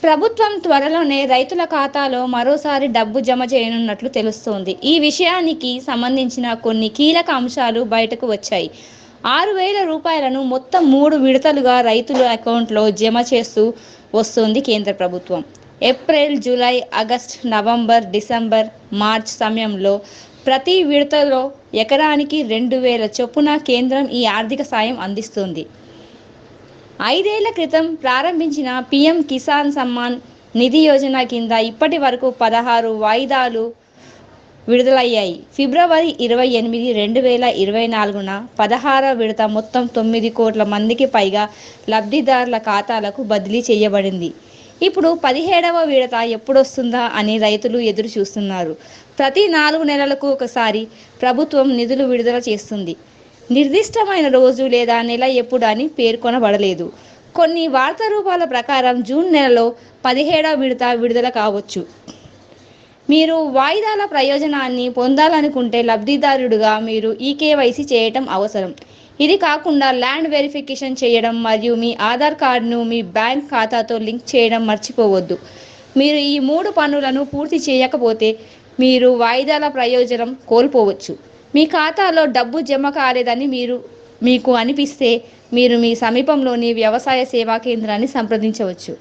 ప్రభుత్వం త్వరలోనే రైతుల ఖాతాలో మరోసారి డబ్బు జమ చేయనున్నట్లు తెలుస్తోంది. ఈ విషయానికి సంబంధించిన కొన్ని కీలక అంశాలు బయటకు వచ్చాయి. 6,000 రూపాయలను మొత్తం 3 విడతలుగా రైతుల అకౌంట్లో జమ చేస్తూ వస్తోంది కేంద్ర ప్రభుత్వం. April, July, August, November, December, March సమయంలో ప్రతి విడతలో ఎకరానికి 2,000 చొప్పున కేంద్రం ఈ ఆర్థిక సాయం అందిస్తోంది. 5 ఏళ్ల క్రితం ప్రారంభించిన పీఎం కిసాన్ సమ్మాన్ నిధి యోజన కింద ఇప్పటి వరకు 16 వాయిదాలు విడుదలయ్యాయి. ఫిబ్రవరి 28, 2024న 16వ విడత మొత్తం 9 కోట్ల మందికి పైగా లబ్ధిదారుల ఖాతాలకు బదిలీ చేయబడింది. ఇప్పుడు 17వ విడత ఎప్పుడొస్తుందా అని రైతులు ఎదురు చూస్తున్నారు. ప్రతి 4 నెలలకు ఒకసారి ప్రభుత్వం నిధులు విడుదల చేస్తుంది. నిర్దిష్టమైన రోజు లేదా నెల ఎప్పుడు అని పేర్కొనబడలేదు. కొన్ని వార్తా రూపాల ప్రకారం జూన్ నెలలో 17వ విడత విడుదల కావచ్చు. మీరు వాయిదాల ప్రయోజనాన్ని పొందాలనుకుంటే లబ్ధిదారుడిగా మీరు ఈకేవైసీ చేయటం అవసరం. ఇది కాకుండా ల్యాండ్ వెరిఫికేషన్ చేయడం మరియు మీ ఆధార్ కార్డును మీ బ్యాంక్ ఖాతాతో లింక్ చేయడం మర్చిపోవద్దు. మీరు ఈ 3 పనులను పూర్తి చేయకపోతే మీరు వాయిదాల ప్రయోజనం కోల్పోవచ్చు. మీ ఖాతాలో డబ్బు జమ కాలేదని మీకు అనిపిస్తే మీరు మీ సమీపంలోని వ్యవసాయ సేవా కేంద్రాన్ని సంప్రదించవచ్చు.